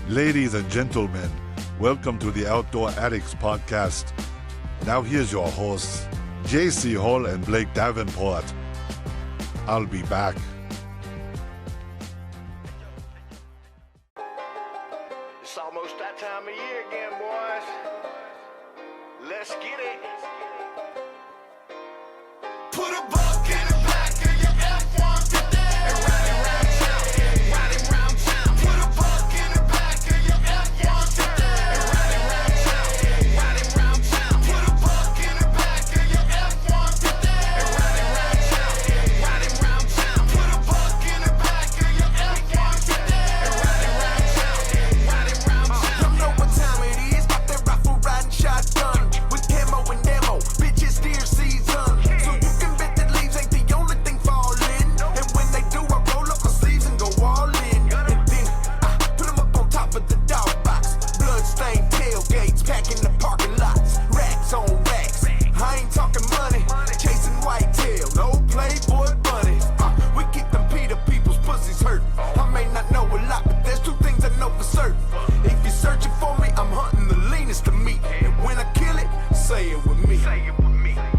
Ladies and gentlemen, welcome to the Outdoor Addicts podcast. Now here's your hosts, JC Hall and Blake Davenport. I'll be back. It's almost that time of year again, boys. Let's get it. Put a buck in the back of your F-150 and ride it round town. Ride it round town. Put a buck in the back of your F-150 and ride it round town. Ride it round town. Put a buck in the back of your F-150 and ride it round town. Ride it round town. Put a buck in the back of your F-150 and ride it round town. Ride it round town. You know what time it is? Got that rifle riding shotgun with camo and ammo. Bitches deer season. So you can bet that leaves ain't the only thing falling. And when they do, I roll up my sleeves and go all in. And then I put them up on top of the dog box. Bloodstained tailgates, packing the parking lots. Racks on racks. I ain't talking money. Chasing whitetail, no Playboy bunnies. We keep them Peter people's pussies hurt. I may not know a lot, but there's two things I know for certain. If you're searching for me, I'm hunting the leanest of meat. And when I kill it, say it with me.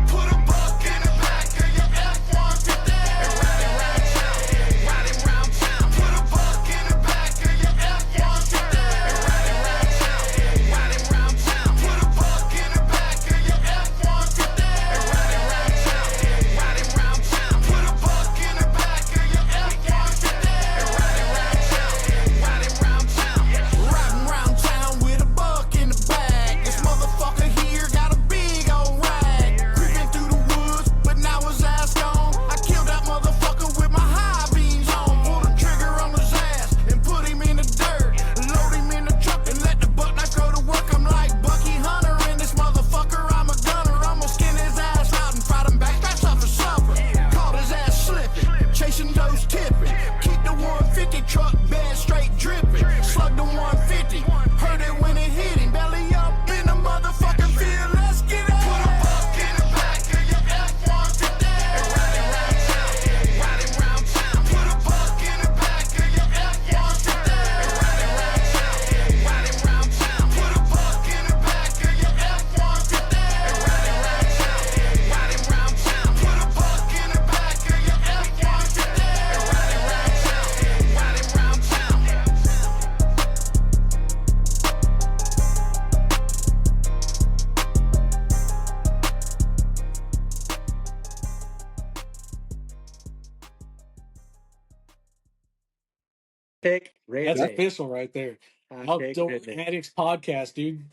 Put a buck in the back of your F-150 and ride it round town. Ride it round town. Put a buck in the back of your F-150 and ride it round town. Ride it round town. Put a buck in the back of your F-150 and ride it round town. Ride it round town. Put a buck in the back of your F-150 and ride it round town. Ride it round town. Riding round town with a buck in the bag. This motherfucker here got a big old rag. Creeping through the woods, but now his ass gone. I killed that motherfucker with my high beams on. Pulled the trigger on his ass and put him in the dirt. Load him in the truck and let the buck knife go to work. I'm like Bucky Hunter in this motherfucker. I'm a gunner. I'm gonna skin his ass out and fry them backstraps up for supper. Caught his ass slipping, chasing those tipping. Keep the 150 truck bed straight dripping. Slug the 150, heard it when it hit him. Belly up in the motherfucking field. Let's get it. Put a buck in the back of your F-150 and ride it round town. Ride it round town. Put a buck in the back of your F-150 and ride it round town. Ride it round town. Put a buck in the back of your F-150 and ride it round town. Ride it round town. Put a buck in the back of your F-150 and ride it round town. Ride it round town. Pick That's ready. official right there. Hashtag Outdoor ready. Addicts podcast, dude.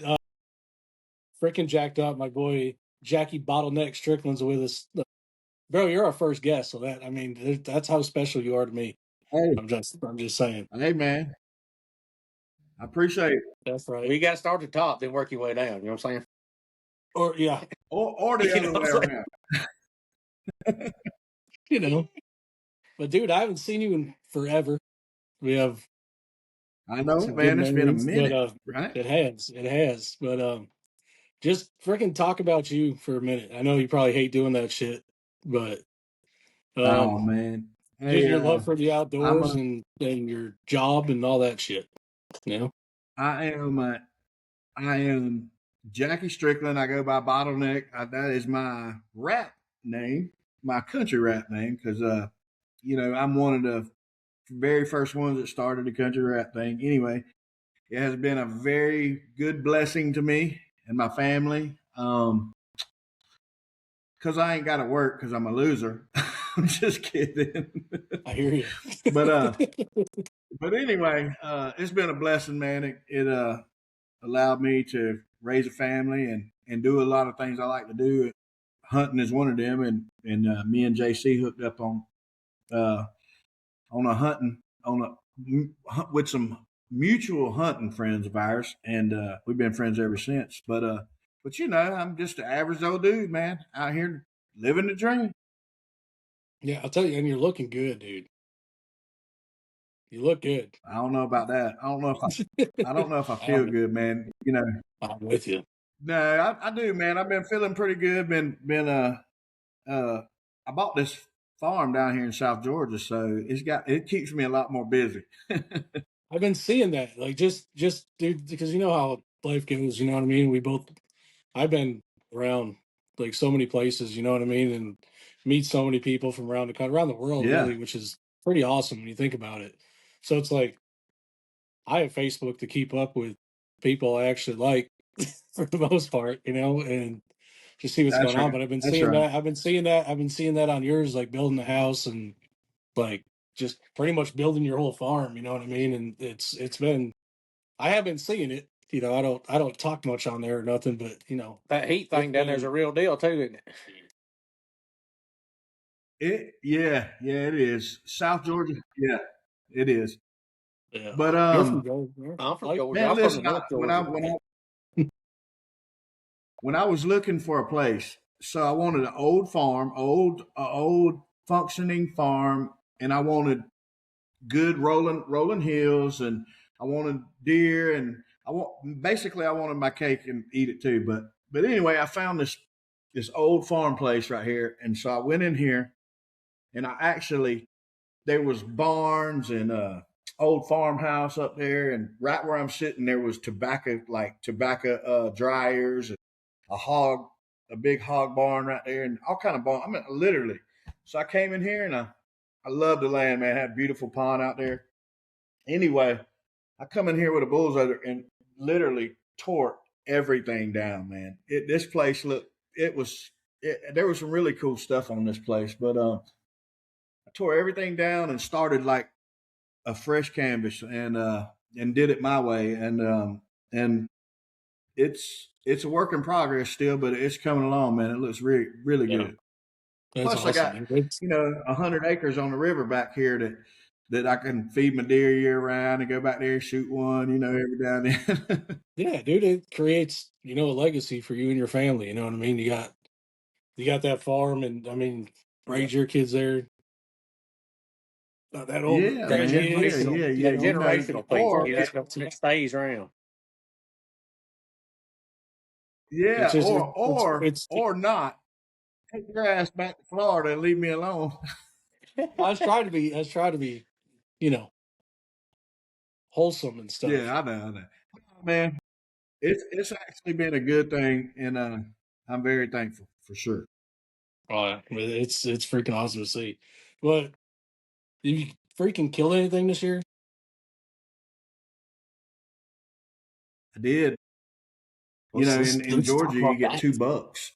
Freaking jacked up. My boy Jackie Bottleneck Strickland's with us. Bro, you're our first guest, so that's how special you are to me. Hey, I'm just saying. hey, man. I appreciate it. That's right. You got to start at the top, then work your way down. You know what I'm saying? Or yeah, Or the You other know way what I'm around. you know. But dude, I haven't seen you in forever. We have I know, some man. good It's been a memories, minute, but right? it has. But just freaking talk about you for a minute. I know you probably hate doing that shit, but Oh, man. just Hey, your love for the outdoors a- and your job and all that shit. You know? I am Jackie Strickland. I go by Bottleneck. That is my rap name, my country rap name, because I'm one of the very first ones that started the country rap thing. Anyway, it has been a very good blessing to me and my family. Because I ain't got to work because I'm a loser. I'm just kidding. I hear you. But anyway, it's been a blessing, man. It allowed me to raise a family and do a lot of things I like to do. Hunting is one of them, and me and JC hooked up on a hunting with some mutual hunting friends of ours, and we've been friends ever since. But I'm just an average old dude, man, out here living the dream. Yeah, I'll tell you, and you're looking good, dude. You look good. I don't know about that. I don't know if I feel good, man. I'm with you. No, I do, man. I've been feeling pretty good. I bought this farm down here in South Georgia, so it keeps me a lot more busy. I've been seeing that, like just dude, because you know how life goes. You know what I mean? I've been around like so many places. You know what I mean? And meet so many people from around the country, around the world, Yeah. really, which is pretty awesome when you think about it. So it's like I have Facebook to keep up with people I actually like for the most part, you know, and just see what's That's going on. right. But I've been That's seeing right. that. I've been seeing that on yours, like building a house and like just pretty much building your whole farm. You know what I mean? And it's been. I have been seeing it. You know, I don't talk much on there or nothing, but you know, That heat it's thing down there's been a real deal too, isn't it? Yeah, it is. South Georgia, yeah, it is. yeah. But You're from Georgia, right? I'm from Like, Georgia. man, I'm from the listen, North Georgia. when I was looking for a place, so I wanted an old farm, old functioning farm, and I wanted good rolling hills, and I wanted deer, and I wanted my cake and eat it too. But anyway, I found this old farm place right here, and so I went in here, and I actually there was barns and old farmhouse up there, and right where I'm sitting there was tobacco dryers and a hog, a big hog barn right there, and all kind of barn. I mean, literally. So I came in here and I love the land, man. I had a beautiful pond out there. Anyway, I come in here with a bulldozer and literally tore everything down, man. This place looked. There was some really cool stuff on this place, but I tore everything down and started like a fresh canvas and did it my way, and it's a work in progress still, but it's coming along, man. It looks really yeah, good. that's Plus, I awesome. got Man. It's, 100 acres on the river back here that I can feed my deer year round and go back there and shoot one, every now and then. yeah, dude, it creates a legacy for you and your family. You know what I mean? You got that farm, and I mean, Yeah, raise your kids there. That old yeah, That man, grandkids, yeah. you that know. generational piece, Or it stays around. It's yeah, just or not. Take your ass back to Florida and leave me alone. I was trying to be, you know, wholesome and stuff. Yeah, I know, man. It's actually been a good thing, and I'm very thankful for sure. It's freaking awesome to see. But did you freaking kill anything this year? I did. In Let's talk Georgia, you about get that. 2 bucks.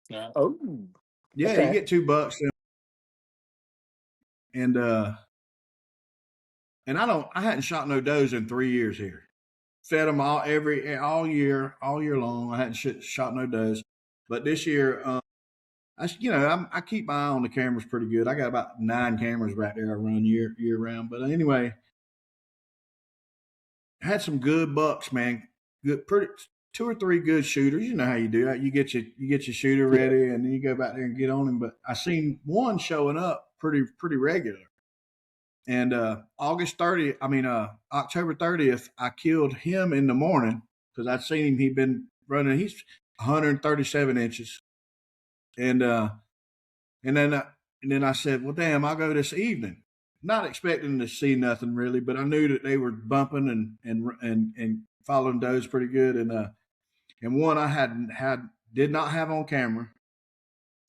Yeah. Oh, Yeah, okay. you get $2, and I hadn't shot no does in 3 years here. Fed them all year long. I hadn't shot no does, but this year, I keep my eye on the cameras pretty good. I got about 9 cameras right there. I run year round. But anyway, I had some good bucks, man. Good, pretty 2 or 3 good shooters. You know how you do that. You get your shooter ready, and then you go back there and get on him. But I seen one showing up pretty regular. And October 30th, I killed him in the morning because I'd seen him. He'd been running. He's 137 inches, and and then I said, well, damn, I'll go this evening. Not expecting to see nothing really, but I knew that they were bumping and following those pretty good. And one I did not have on camera.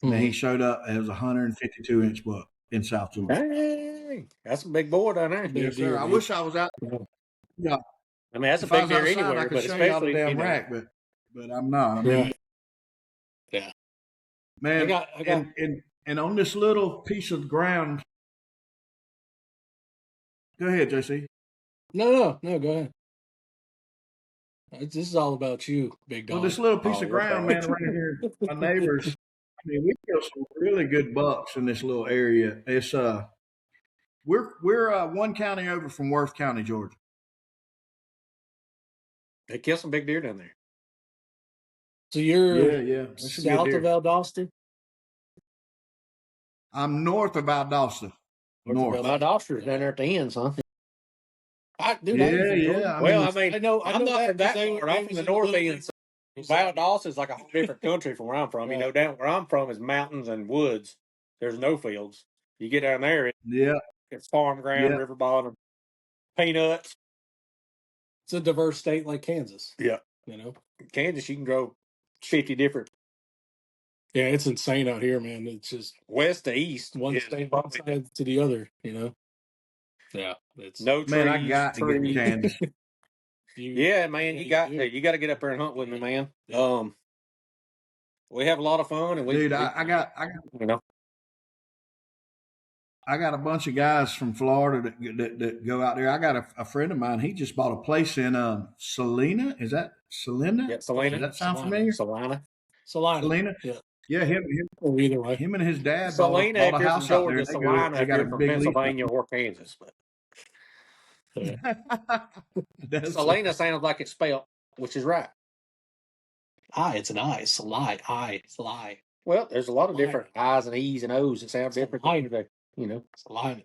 Man, he showed up as a 152-inch buck in South Georgia. Dang, that's a big boy down there. Big Yes, deer, sir. I dude. wish I was out. Yeah, I mean, that's a if I big was deer outside, I anywhere, could but show y'all the especially damn rack, but I'm not. I mean, Right. Yeah. man, I got and on this little piece of ground. Go ahead, JC. no, go ahead. This is all about you, big Well, dog. this little piece Oh, of you're ground, fine. man, around here, my neighbors. I mean, we kill some really good bucks in this little area. It's we're 1 county over from Worth County, Georgia. They kill some big deer down there. So you're Yeah, that's some good south of deer. Valdosta? I'm north of Valdosta. North. My doctor's down there at the ends, huh? Dude, I ain't from Georgia. Yeah. Well, I mean, I know I'm not that from that 'cause they- part. they I'm from was the in the north little- end. So Valdosta is like a whole different country from where I'm from. You know, down where I'm from is mountains and woods. There's no fields. You get down there, Yeah. it's farm ground, Yeah. river bottom, peanuts. it's a diverse state like Kansas. Yeah. You know, Kansas, you can grow 50 different. Yeah, it's insane out here, man. It's just west to east. one state, one side to the other. You know. Yeah, it's no trees. Man, I got to get to trees. Kansas. Yeah, man, you got to get up there and hunt with me, man. We have a lot of fun, and Dude, I got you know, I got a bunch of guys from Florida that go out there. I got a friend of mine. He just bought a place in Salina. Is that Salina? yeah, Salina. Does that sound Salina. familiar? Salina. Salina. Yeah. Yeah, him. Or either way. Him and his dad Salina, bought if a you're house from out there. Georgia, Salina, They if got you're a from big lease. Pennsylvania or Kansas. But That's Salina sounds like it's spelled, which is right. It's an I. Salai. Well, there's a lot of different I's and E's and O's that sound different. You know, Salina.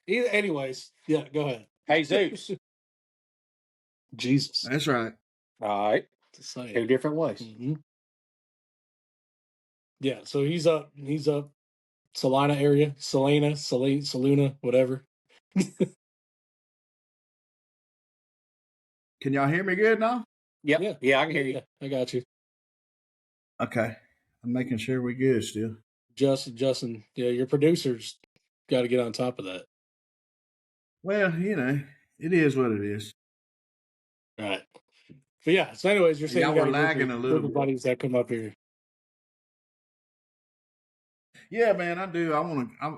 Anyways, yeah, go ahead. Hey, Zeus. Jesus. That's right. All right, To say two it. different ways. Mm-hmm. Yeah, so he's up Salina area, Saluna, whatever. Can y'all hear me good now? Yep. Yeah, I can hear you. Yeah, I got you. Okay. I'm making sure we're good still. Justin, yeah, your producer's got to get on top of that. Well, you know, it is what it is. All right. But yeah, so anyways, you're saying Y'all you got were lagging a little bit. buddies that come up here. Yeah, man, I do.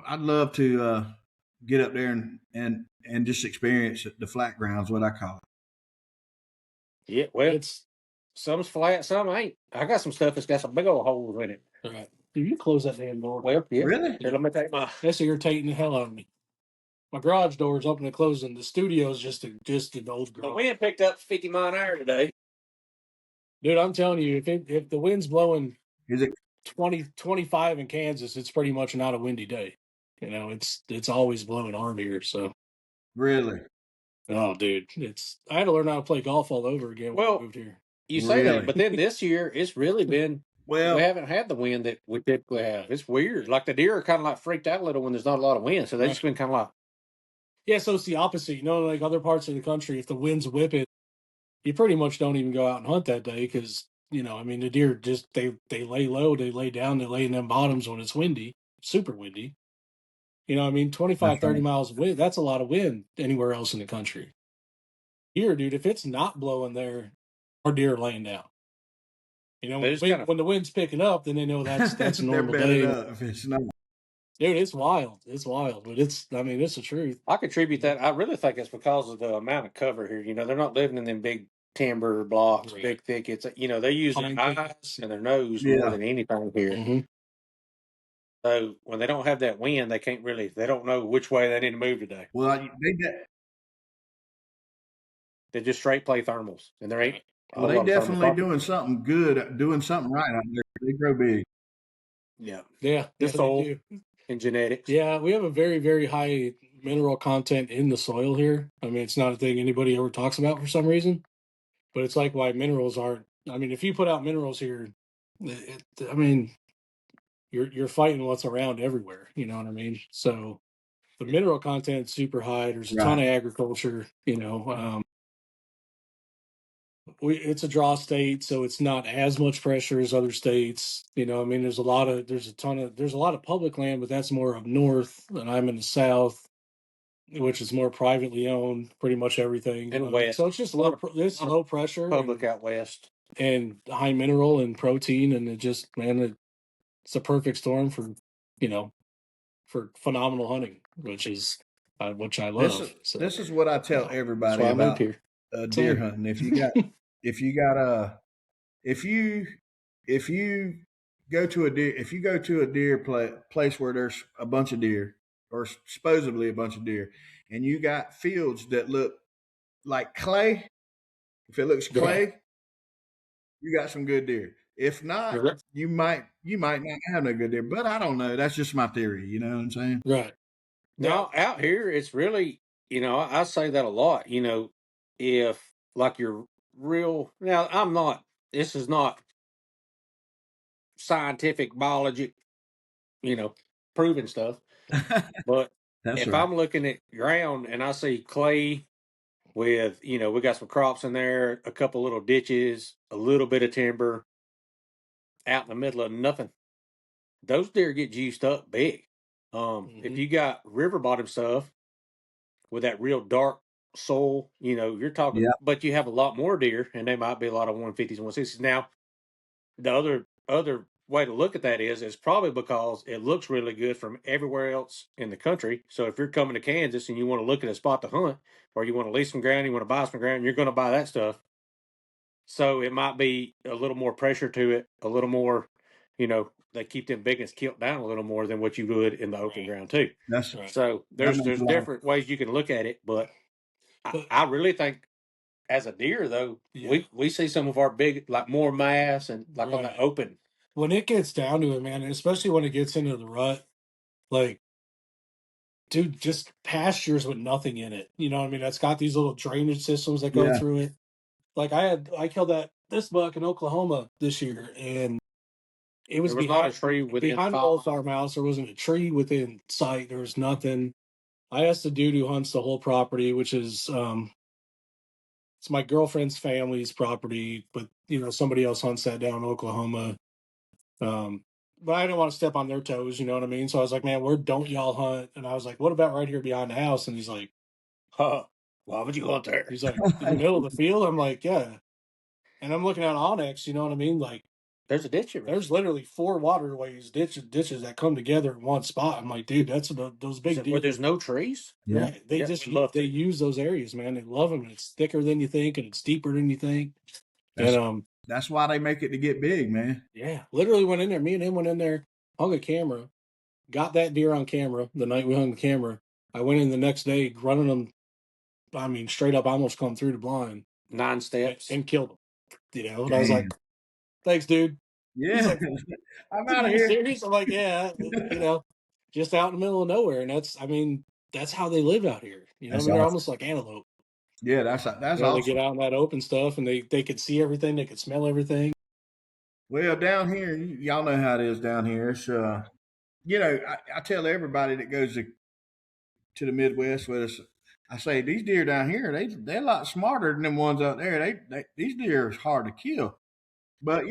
I'd love to get up there and just experience the flat grounds, what I call it. Yeah, well, It's some's flat, some ain't. I got some stuff that's got some big old holes in it. all right. Dude, you close that damn door. Well, yeah. Really? Here, let me take my. That's irritating the hell out of me. My garage door is open and closing. The studio's just an old The garage. wind picked up 50 mile an hour today. Dude, I'm telling you, if the wind's blowing Is it 25 in Kansas, it's pretty much not a windy day. You know, it's always blowing hard here. So, really? oh, dude, I had to learn how to play golf all over again when I moved here. You say Really? that, but then this year it's really been. Well, We haven't had the wind that we typically have. It's weird. Like the deer are kind of like freaked out a little when there's not a lot of wind, so they've just been kind of like. Yeah, so it's the opposite. You know, like other parts of the country, if the wind's whipping, you pretty much don't even go out and hunt that day because, you know, I mean, the deer just, they lay low, they lay down, they lay in them bottoms when it's windy, super windy. You know, I mean, 25, 30 miles of wind, that's a lot of wind anywhere else in the country. Here, dude, if it's not blowing there, our deer are laying down. You know, when the wind's picking up, then they know that's a normal day. If it's not. Dude, it's wild. It's wild, but it's the truth. I contribute that. I really think it's because of the amount of cover here. You know, they're not living in them big timber blocks, big thickets. You know, they use their eyes and their nose more than anything here. Mm-hmm. So when they don't have that wind, they don't know which way they need to move today. Well, They just straight play thermals, and there ain't. Well, they definitely doing something good, doing something right out there. They grow big. Yeah. The soil and genetics. Yeah, we have a very, very high mineral content in the soil here. I mean, it's not a thing anybody ever talks about for some reason, but it's like why minerals aren't. I mean, if you put out minerals here, I mean, you're fighting what's around everywhere. You know what I mean? So the mineral content is super high. There's a ton of agriculture. You know. It's a draw state, so it's not as much pressure as other states. You know, I mean, there's a lot of public land, but that's more up north, and I'm in the south, which is more privately owned, pretty much everything. And west. So it's just low pressure. Public out west. And high mineral and protein, and it's a perfect storm for, you know, for phenomenal hunting, which I love. This is what I tell everybody about deer hunting. If you go to a deer place where there's a bunch of deer or supposedly a bunch of deer, and you got fields that look like clay, if it looks clay, you got some good deer. If not, you might not have no good deer. But I don't know. That's just my theory. You know what I'm saying? Right. Now out here, it's really, you know, I say that a lot. You know, if like you're real. Now this is not scientific biology, you know, proven stuff. But if I'm looking at ground and I see clay with, we got some crops in there, a couple little ditches, a little bit of timber out in the middle of nothing. Those deer get juiced up big. If you got river bottom stuff with that real dark soil, you're talking, but you have a lot more deer, and they might be a lot of 150s and 160s. Now, the other way to look at that is it's probably because it looks really good from everywhere else in the country. So if you're coming to Kansas and you want to look at a spot to hunt, or you want to lease some ground, you want to buy some ground, you're going to buy that stuff. So it might be a little more pressure to it, a little more, they keep them biggins killed down a little more than what you would in the open ground too. That's right. So there's different ways you can look at it, but I really think as a deer though, we see some of our big, like more mass and like on the open. When it gets down to it, man, and especially when it gets into the rut, like, dude, just pastures with nothing in it. You know what I mean? That's got these little drainage systems that go through it. Like I killed this buck in Oklahoma this year, and it was behind not a tree behind the old farmhouse. There wasn't a tree within sight. There was nothing. I asked the dude who hunts the whole property, which is it's my girlfriend's family's property, but somebody else hunts that down in Oklahoma. But I didn't want to step on their toes, you know what I mean? So I was like, man, where don't y'all hunt? And I was like, what about right here behind the house? And he's like, why would you hunt there? He's like, in the middle of the field? I'm like, yeah. And I'm looking at Onyx, you know what I mean? Like, there's a ditch. There's literally 4 waterways, ditches that come together in one spot. I'm like, dude, that's those big deer. Where there's no trees? Yeah. Right. They use those areas, man. They love them. And it's thicker than you think, and it's deeper than you think. That's why they make it to get big, man. Yeah. Literally went in there. Me and him went in there, hung a camera, got that deer on camera the night we hung the camera. I went in the next day running them. I mean, straight up, almost come through the blind. 9 steps. And killed them. And I was like, thanks, dude. Yeah. Like, I'm out of here. Serious? I'm like, yeah, just out in the middle of nowhere. And that's how they live out here. They're almost like antelope. Yeah, that's awesome. They get out in that open stuff, and they could see everything. They could smell everything. Well, down here, y'all know how it is down here. It's, I tell everybody that goes to the Midwest with us, I say, these deer down here, they're a lot smarter than them ones out there. These deer is hard to kill. But,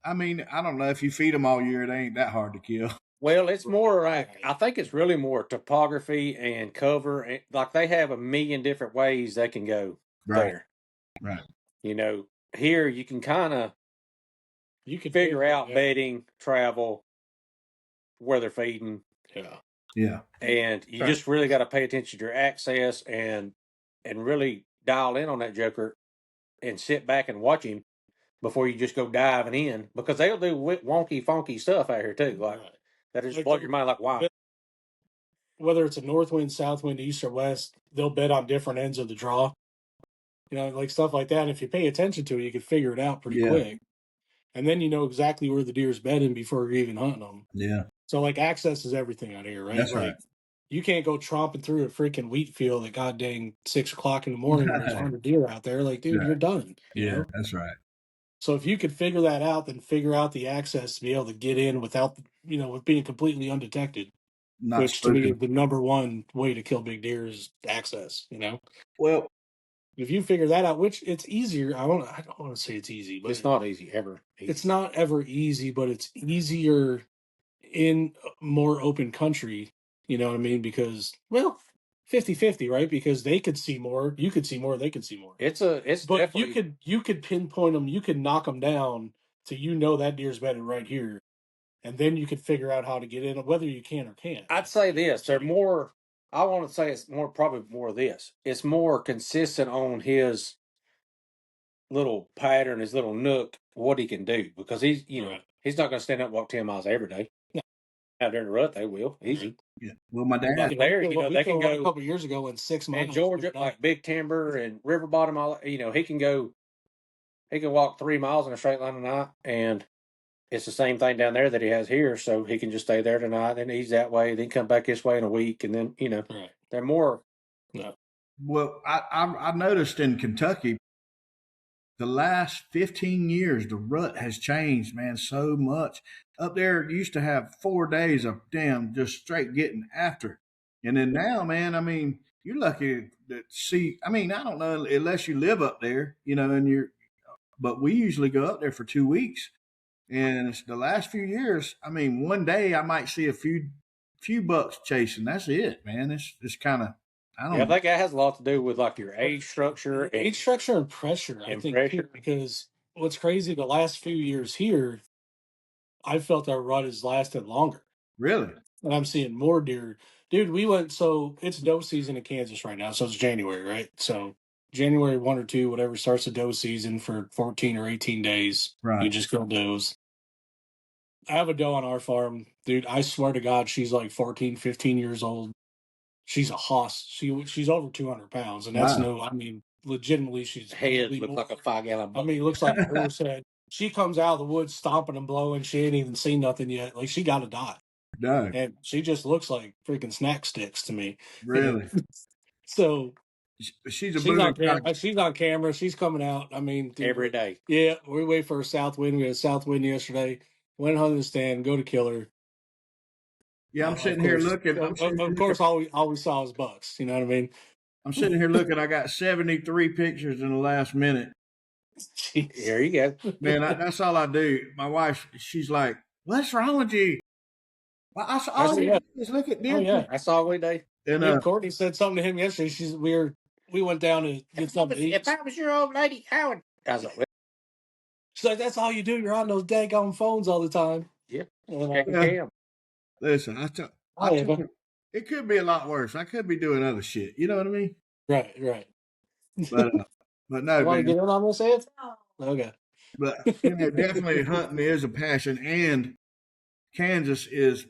I mean, I don't know, if you feed them all year, it ain't that hard to kill. Well, it's more I think it's really more topography and cover. And, like, they have a million different ways they can go there. Right. Here you can kind of figure out bedding, travel, where they're feeding. Yeah. And you just really got to pay attention to your access and really dial in on that joker and sit back and watch him before you just go diving in, because they'll do wonky, funky stuff out here too. Like, that just blow your mind. Like, wow. Whether it's a north wind, south wind, east or west, they'll bed on different ends of the draw. Like stuff like that. And if you pay attention to it, you can figure it out pretty quick. And then you know exactly where the deer's bedding before you're even hunting them. Yeah. So, like, access is everything out here, right? That's like, right. You can't go tromping through a freaking wheat field at goddamn 6 o'clock in the morning when there's 100 deer out there. Like, dude, you're done. You know? That's right. So if you could figure that out, then figure out the access to be able to get in without, with being completely undetected. Which to me, the number one way to kill big deer is access. Well, if you figure that out, which it's easier. I don't want to say it's easy, but it's not easy ever. It's not ever easy, but it's easier in more open country. You know what I mean? Because 50-50, right? Because they could see more, you could see more, they could see more. But you could pinpoint them, you could knock them down to that deer's bedded right here, and then you could figure out how to get in, whether you can or can't. I'd say this: they're more. I want to say it's probably more of this. It's more consistent on his little pattern, his little nook, what he can do, because he's he's not going to stand up and walk 10 miles every day. Out there in the rut, they will easy. Yeah. Well, my dad there, they can go a couple of years ago in 6 miles. In Georgia, like Big Timber and River Bottom, all he can go. He can walk 3 miles in a straight line tonight, and it's the same thing down there that he has here. So he can just stay there tonight, and he's that way. Then come back this way in a week, and then they're more. No. Well, I noticed in Kentucky, the last 15 years, the rut has changed, man, so much. Up there, it used to have 4 days of just straight getting after it. And then now, man, I mean, you're lucky to see. I mean, I don't know unless you live up there, and but we usually go up there for 2 weeks. And it's the last few years, I mean, one day I might see a few bucks chasing. That's it, man. It's kind of, I don't Yeah, I know. think that has a lot to do with like your age structure Age structure and pressure, I and think, pressure. too, because what's crazy, the last few years here, I felt our rut has lasted longer. Really. And I'm seeing more deer. Dude, we went, so it's doe season in Kansas right now. So it's January, right? So January 1 or 2, whatever, starts the doe season for 14 or 18 days. Right. You just kill does. I have a doe on our farm. Dude, I swear to God, she's like 14, 15 years old. She's a hoss. She's over 200 pounds. And that's Wow. I mean, legitimately, she's Head looks like a 5-gallon I bucket. mean, it looks like a horse head. She comes out of the woods stomping and blowing. She ain't even seen nothing yet. Like, she got to die. No, And she just looks like freaking snack sticks to me. really. So She's a she's on booming camera. She's on camera. She's coming out. I mean, dude, every day. yeah, we wait for a south wind. We had a south wind yesterday. Went on the stand, go to kill her. Yeah, I'm Of sitting here course, looking. of course, all we saw was bucks. You know what I mean? I'm sitting here looking. I got 73 pictures in the last minute. Jeez. There you go. Man, that's all I do. My wife, she's like, "What's wrong with you?" Well, all see you that. do is look at Oh this. yeah. That's all we do. And Me and Courtney said something to him yesterday. We went down to get something to eat. If I was your old lady, I would. I was like, well, She's like, "That's all you do. You're on those daggone phones all the time." yeah, And heck Yeah. yeah. listen, Oh, yeah, but- it could be a lot worse. I could be doing other shit. You know what I mean? right. But no, You want to man. get in on this, Ed? Okay. But definitely hunting is a passion, and Kansas is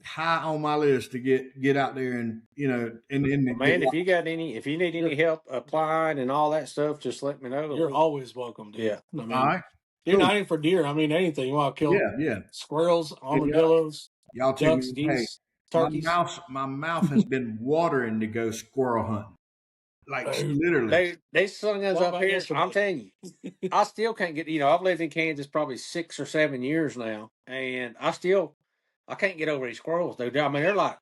high on my list to get out there and Well, man, if you need any help applying and all that stuff, just let me know. You're always welcome, dude. Yeah. I mean, all right, you're cool. not in for deer. I mean, anything. You want to kill Yeah. squirrels, armadillos, Y'all too, ducks, man. geese, Hey, turkeys. my mouth has been watering to go squirrel hunting. Like literally. They sung us What up about here. yesterday? I'm telling you, I still can't get. I've lived in Kansas probably 6 or 7 years now, and I can't get over these squirrels, dude. I mean, they're like,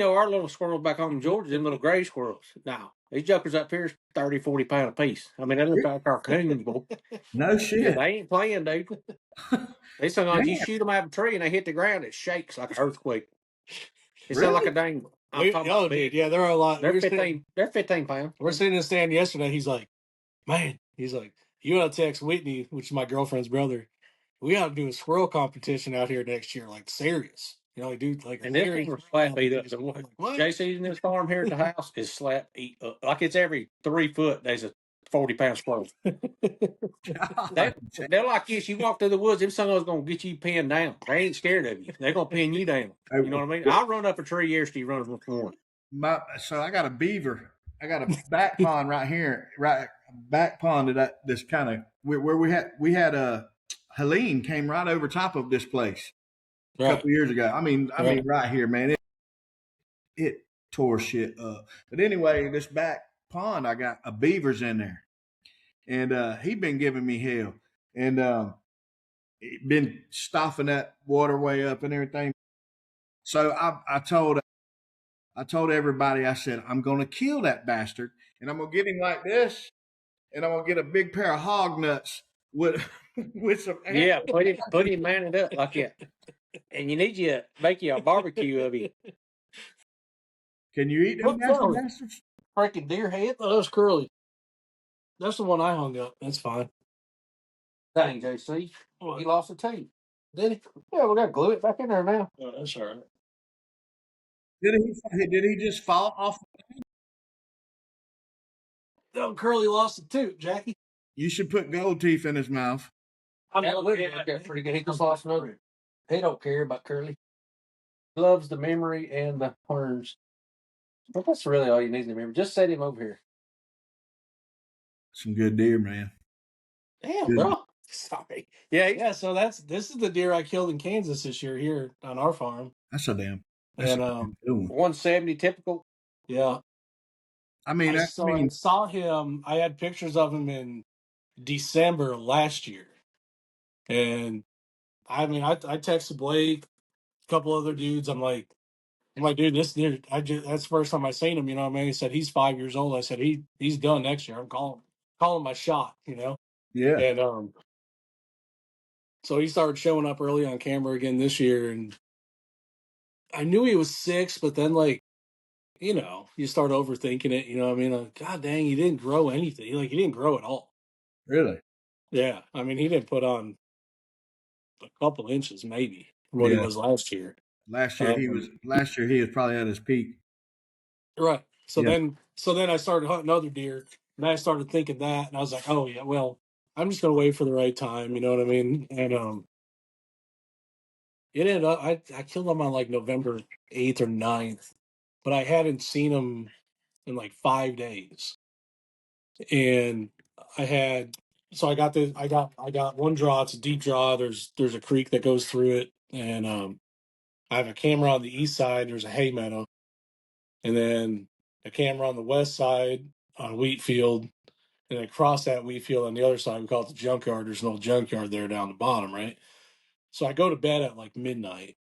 our little squirrels back home in Georgia, them little gray squirrels. Now, these jokers up here is 30, 40 pound a piece. I mean, they look like carcoons, boy. No Yeah, shit. they ain't playing, dude. They sound like you shoot them out of a tree and they hit the ground, it shakes like an earthquake. It sounds like a dang. I'm talking about big. Yeah, there are a lot. They're 15. They're 15 pounds. We're sitting in the stand yesterday. He's like, "Man," he's like, "You gotta text Whitney, which is my girlfriend's brother. We gotta do a squirrel competition out here next year, like serious. Like, dude, like." And this thing was slap beat up. I'm like, what? JC's in this farm here at the house is slap eat up. Like it's every 3 foot, there's a 40-pound squirrel. They're like this. You walk through the woods, them sons going to get you pinned down. They ain't scared of you. They're going to pin you down. You know what I mean? I'll run up a tree yesterday, run up one. So I got a beaver. I got a back pond right here, right back pond that this kind of where we had a Helene came right over top of this place a couple years ago. I mean right here, man. It tore shit up. But anyway, this back pond, I got a beaver's in there, and he been giving me hell, and been stopping that waterway up and everything. So I told everybody, I said, I'm going to kill that bastard, and I'm going to get him like this, and I'm going to get a big pair of hog nuts with some. Yeah, put him mounted up like that. And you need make you a barbecue of him. Can you eat them bastards? Freaking deer head? Oh, that's curly. That's the one I hung up. That's fine. Dang, JC. What? He lost a tooth. Did he? Yeah, we got to glue it back in there now. Oh, that's all right. Did he just fall off? No, Curly lost a tooth, Jackie. You should put gold teeth in his mouth. That would work pretty good. He just lost another. He don't care about Curly. He loves the memory and the horns. But that's really all you need to remember. Just set him over here. Some good deer, man. Damn, bro. Sorry. Yeah. So this is the deer I killed in Kansas this year here on our farm. That's a damn. And 170 typical. Yeah. I mean, I saw him. I had pictures of him in December last year, and I mean, I texted Blake, a couple other dudes. I'm like, I'm like, dude, this dude, that's the first time I seen him. You know what I mean? He said he's 5 years old. I said he's done next year. I'm calling my shot. You know, Yeah. and so he started showing up early on camera again this year, and I knew he was 6, but then like, you know, you start overthinking it. You know what I mean? Like, God dang, he didn't grow anything. Like, he didn't grow at all. Really? Yeah, I mean, he didn't put on a couple inches maybe from what he Yeah. was last year. Last year he was probably at his peak. Right. So Yeah. then I started hunting other deer, and I started thinking that, and I was like, oh yeah, well, I'm just gonna wait for the right time. You know what I mean? And it ended up I killed him on like November 8th or 9th, but I hadn't seen him in like 5 days, and I had so I got one draw. It's a deep draw. There's a creek that goes through it, and I have a camera on the east side. There's a hay meadow, and then a camera on the west side on a wheat field, and across that wheat field on the other side, we call it the junkyard. There's an old junkyard there down the bottom, right? So I go to bed at like midnight,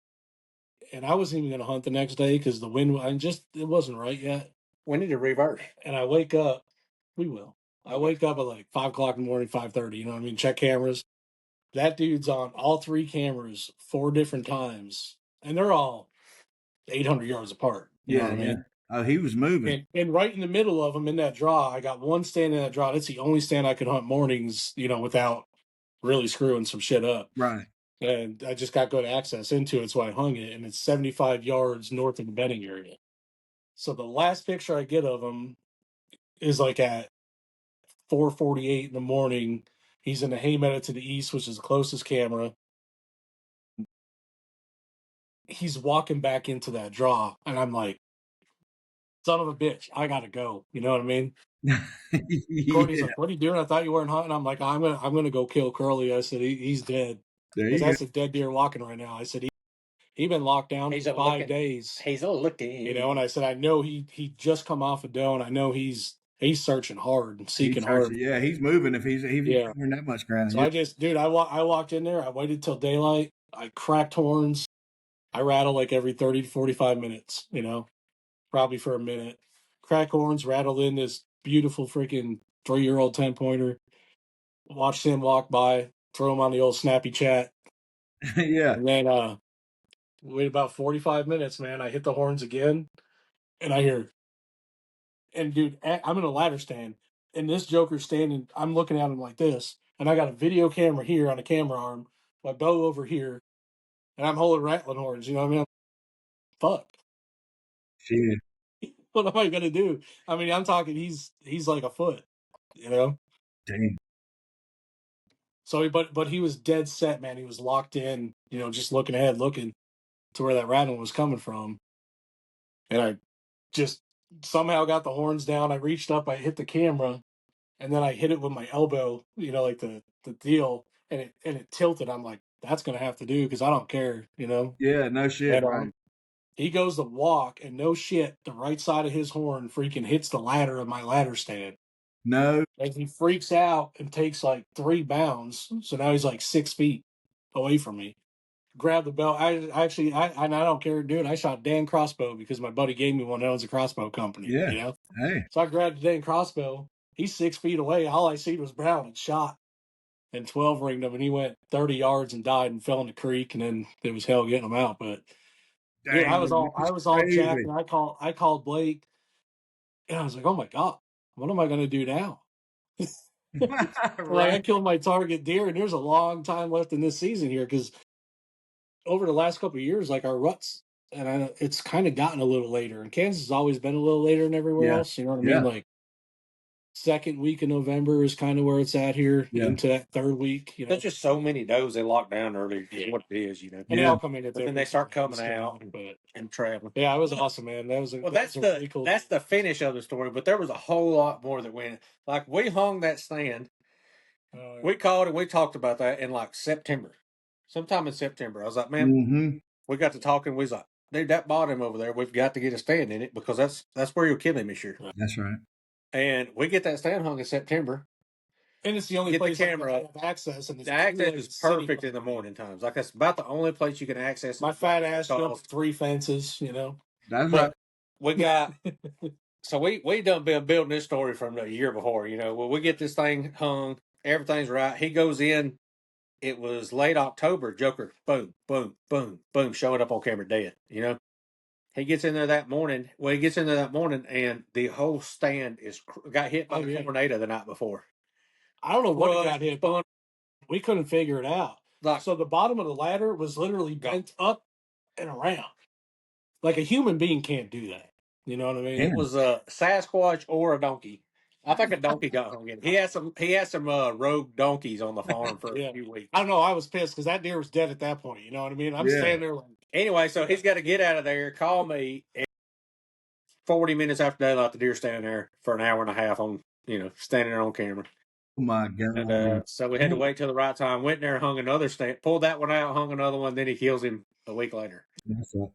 and I wasn't even going to hunt the next day because the wind, it wasn't right yet. We need to reverse. And I wake up, we will. I wake up at like 5 o'clock in the morning, 5:30. You know what I mean? Check cameras. That dude's on all 3 cameras 4 different times, and they're all 800 yards apart. You know Yeah. what I Yeah. mean? Oh, he was moving. And right in the middle of them in that draw, I got one stand in that draw. That's the only stand I could hunt mornings, you know, without really screwing some shit up. Right. And I just got good access into it, so I hung it, and it's 75 yards north of the bedding area. So the last picture I get of him is like at 4:48 in the morning. He's in the hay meadow to the east, which is the closest camera. He's walking back into that draw, and I'm like, son of a bitch, I gotta go. You know what I mean? Courtney's Yeah. like, "What are you doing? I thought you weren't hunting." I'm like, I'm gonna go kill Curly." I said, he's dead There because you go. that's a dead deer walking right now. I said he been locked down He's for a 5 looking. days. He's a looking. You know, and I said, I know he just come off a doe, and I know he's searching hard and He's seeking searching. hard. Yeah, he's moving if he's Yeah. covering that much ground. So Yeah. I just, dude, I walked in there. I waited till daylight. I cracked horns. I rattle like every 30 to 45 minutes. You know, probably for a minute. Crack horns, rattled in this beautiful freaking 3-year-old 10-pointer. Watched him walk by, throw him on the old snappy chat, Yeah. and then wait about 45 minutes, man. I hit the horns again, and I hear, and dude, I'm in a ladder stand, and this joker's standing. I'm looking at him like this, and I got a video camera here on a camera arm, my bow over here, and I'm holding rattling horns. You know what I mean? Fuck. Shit. What am I gonna do? I mean, I'm talking. He's like a foot. You know. Dang. So, but he was dead set, man. He was locked in. You know, just looking ahead, looking to where that rattling was coming from, and I just somehow got the horns down. I reached up, I hit the camera, and then I hit it with my elbow, you know, like the deal, and it tilted. I'm like, that's gonna have to do because I don't care, you know. Yeah. No shit. And Right. he goes to walk, and no shit, the right side of his horn freaking hits the ladder of my ladder stand. No. And he freaks out and takes like 3 bounds. So now he's like 6 feet away from me. Grab the belt. I don't care, dude. I shot Dan crossbow because my buddy gave me one that owns a crossbow company. Yeah. You know? Hey. So I grabbed the Dan crossbow. He's 6 feet away. All I see was Brown and shot and 12 ringed him, and he went 30 yards and died and fell in the creek, and then it was hell getting him out. But dude, Dang. I was all jacked, Crazy. and I called Blake, and I was like, oh my God, what am I gonna do now? Like, I Right. killed my target deer, and there's a long time left in this season here because over the last couple of years, like our ruts, and it's kind of gotten a little later. And Kansas has always been a little later than everywhere Yeah. else. You know what I Yeah. mean? Like second week of November is kind of where it's at here Yeah. into that third week. You know, There's just so many does they lock down early. Yeah. What it is, you know. and they Yeah. all come in at But then different they start times, coming you know, out But and traveling. yeah, it was awesome, man. That was Well, that's that's really cool. the finish of the story. But there was a whole lot more that went. Like we hung that stand. We called and we talked about that in like September, sometime in September. I was like, man, Mm-hmm. we got to talking. We was like, dude, that bottom over there, we've got to get a stand in it because that's where you'll kill him this year. That's right. And we get that stand hung in September. And it's the only Get the place I camera have access, and it's The access really is city perfect in the morning times. Like that's about the only place you can access. My fat ass Calls. jumped 3 fences, you know. That's But right. we got so we done been building this story from the year before. Well, we get this thing hung, everything's right. He goes in. It was late October. Joker, boom, boom, boom, boom, showing up on camera dead. He gets in there that morning. Well, he gets in there that morning, and the whole stand got hit by the tornado the night before. I don't know what it got hit, Spun, but we couldn't figure it out. So the bottom of the ladder was literally bent up and around. Like a human being can't do that. You know what I mean? It was a Sasquatch or a donkey. I think a donkey got hung in. He had some rogue donkeys on the farm for a few weeks. I don't know. I was pissed because that deer was dead at that point. You know what I mean? I'm standing there like. Anyway, so he's got to get out of there, call me. And 40 minutes after daylight, the deer standing there for an hour and a half on, standing there on camera. Oh my God. And so we had to wait till the right time. Went in there, hung another stand, pulled that one out, hung another one. Then he kills him a week later. That's right.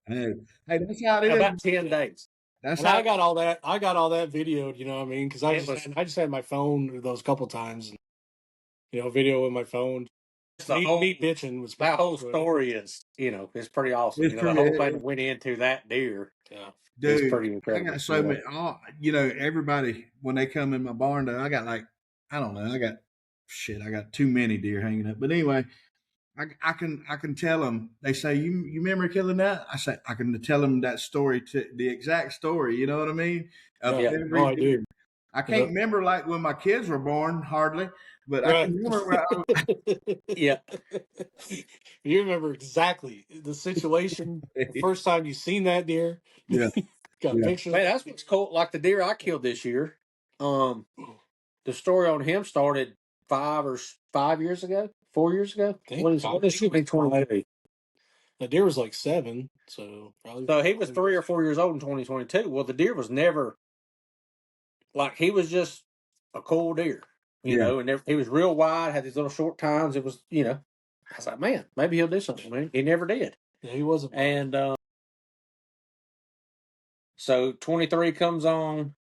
Hey, that's how it is. About 10 days. That's how I got all that. I got all that videoed. You know what I mean? Because I just had my phone those couple times, and video with my phone. Me bitching was that whole story is it's pretty awesome. It's the pretty- whole thing went into that deer. Yeah. Dude, it's pretty incredible. I got so many. Everybody when they come in my barn, though, I got like I don't know. I got too many deer hanging up. But anyway, I can tell them. They say you remember killing that? I say I can tell them that story the exact story. You know what I mean? I do. I can't remember like when my kids were born hardly, but I can remember where I was. Yeah. You remember exactly the situation. The first time you seen that deer. Yeah. Got pictures. Man, that's what's cool. Like the deer I killed this year. The story on him started 4 years ago. What is 2022? The deer was like 7, so probably. So he was 3 or 4 years old in 2022. Well, the deer was never he was just a cool deer, you know, and he was real wide, had these little short tines. It was, I was like, man, maybe he'll do something. Man, he never did. Yeah, he wasn't. And so 23 comes on,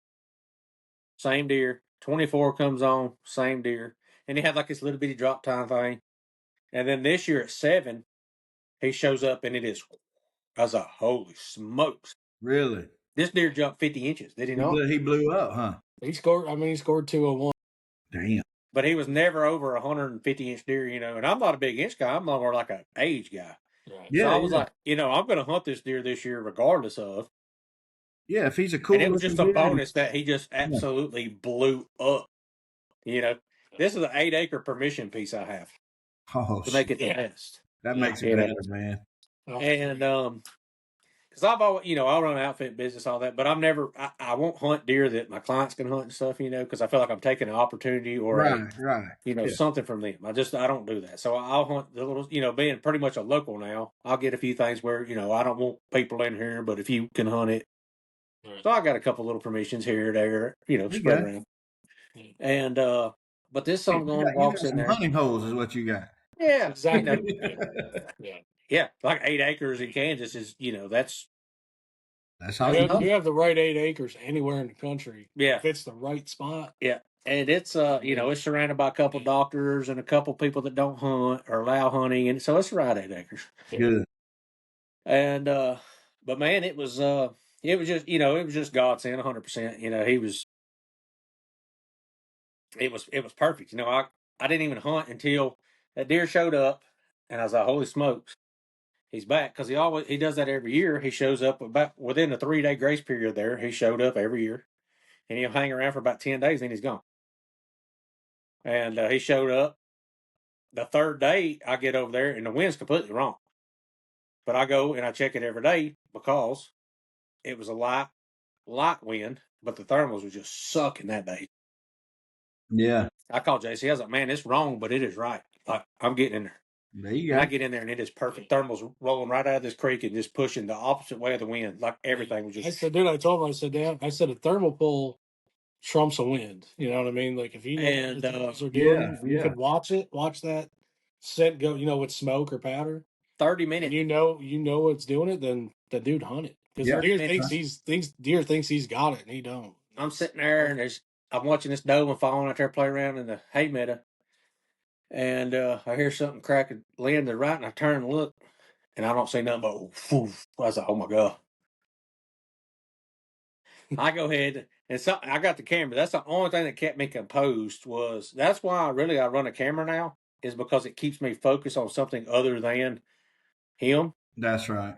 same deer. 24 comes on, same deer. And he had like this little bitty drop time thing. And then this year at 7, he shows up and it is, I was like, holy smokes. Really? This deer jumped 50 inches. Did he not? He blew up, huh? He scored 201. Damn. But he was never over 150-inch deer, and I'm not a big inch guy. I'm more like an age guy. Right. Yeah, so I was like, I'm going to hunt this deer this year regardless of. Yeah, if he's a cool. And it was just a bonus that he just absolutely blew up. This is an 8-acre permission piece I have to make it the best. That makes it better, man. And because I've always, I run an outfit business, all that, but I'm never, I won't hunt deer that my clients can hunt and stuff, because I feel like I'm taking an opportunity or something from them. I don't do that. So I'll hunt the little, being pretty much a local now, I'll get a few things where, I don't want people in here, but if you can hunt it. Right. So I got a couple little permissions here or there, spread around. And, but this some walks in there. Hunting holes is what you got. Yeah, exactly. Yeah, like 8 acres in Kansas is, that's how you have the right 8 acres anywhere in the country. Yeah, if it's the right spot. Yeah, and it's it's surrounded by a couple doctors and a couple people that don't hunt or allow hunting, and so it's the right 8 acres. Good. And but man, it was just it was just godsend, 100%. It was perfect. I didn't even hunt until that deer showed up, and I was like, holy smokes, he's back, because he does that every year. He shows up about within a 3-day grace period. There, he showed up every year, and he'll hang around for about 10 days, then he's gone. And he showed up the 3rd day. I get over there, and the wind's completely wrong. But I go and I check it every day because it was a light wind, but the thermals was just sucking that day. Yeah. I called JC. I was like, man, it's wrong, but it is right. Like, I'm getting in there. There you go. And I get in there, and it is perfect. Thermals rolling right out of this creek and just pushing the opposite way of the wind. Like, everything was just... I said, dude, I told him, I said, a thermal pull trumps a wind. You know what I mean? Like, if you know what the thermals are doing, you could watch that scent go, with smoke or powder. 30 minutes. And you know what's doing it, then the dude hunt it. Because deer thinks he's got it, and he don't. I'm sitting there, and I'm watching this doe and falling out there play around in the hay meadow. And I hear something crack and land to the right, and I turn and look, and I don't see nothing but, I was like, oh my God. I go ahead and so I got the camera. That's the only thing that kept me composed. That's why I run a camera now, is because it keeps me focused on something other than him. That's right.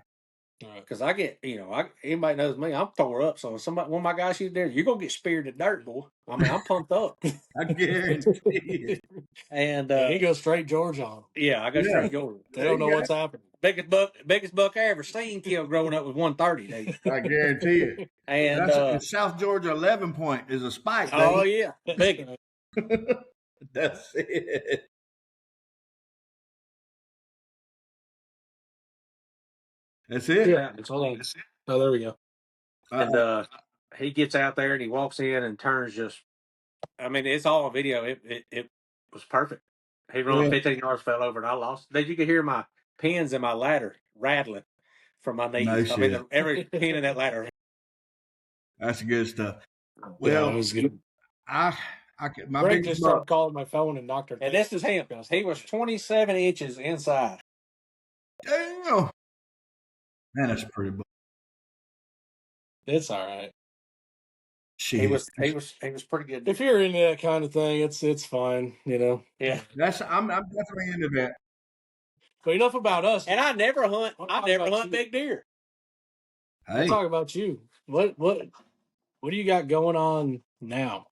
Because I get, anybody knows me, I'm tore up. So if one of my guys shoots there, you're gonna get speared to dirt, boy. I mean, I'm pumped up. I guarantee it. And he goes straight George on him. yeah, I go Yeah. straight Georgia. They don't know what's happening. Biggest buck I ever seen killed growing up was 130, dude. I guarantee it. And That's South Georgia 11 point is a spike. oh Baby. yeah, big. That's it. That's it. Yeah, hold on. Oh, there we go. And he gets out there and he walks in and turns just. I mean, it's all on video. It was perfect. He ran 15 yards, fell over, and I lost. Then you could hear my pins in my ladder rattling from my knees. No I mean, shit. every pin in that ladder. That's good stuff. Yeah, Well, it was good. my Greg biggest just buck. started calling my phone and knocked her. And this is him. He was 27 inches inside. Damn. Man, that's a pretty buck. It's all right. Shit. He was pretty good. If you're into that kind of thing, it's fine, Yeah. I'm definitely into that. But enough about us. And I never hunt. What I about never you? hunt big deer. Hey, Let's talk about you. What do you got going on now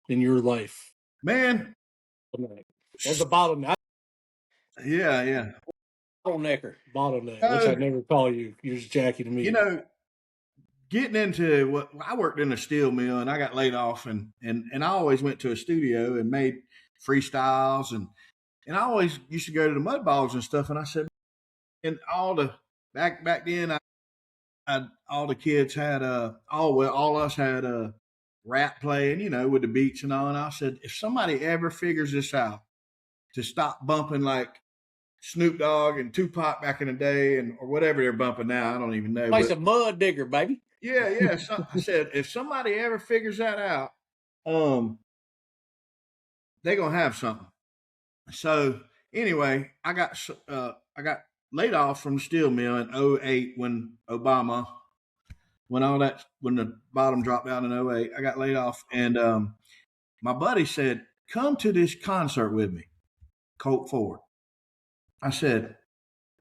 in your life? man. There's a bottleneck. Yeah. Bottlenecker. Bottleneck, which I never call you. You're just Jackie to me. Getting into what I worked in a steel mill and I got laid off and I always went to a studio and made freestyles and I always used to go to the mud balls and stuff. And I said, and all the back then, all the kids had all us had rap playing, with the beats and all. And I said, if somebody ever figures this out to stop bumping like Snoop Dogg and Tupac back in the day or whatever they're bumping now, I don't even know. Play some mud digger, baby. Yeah. So I said, if somebody ever figures that out, they're gonna have something. So anyway, I got laid off from the steel mill in 2008 when the bottom dropped out in 2008. I got laid off, and my buddy said, "Come to this concert with me, Colt Ford." I said,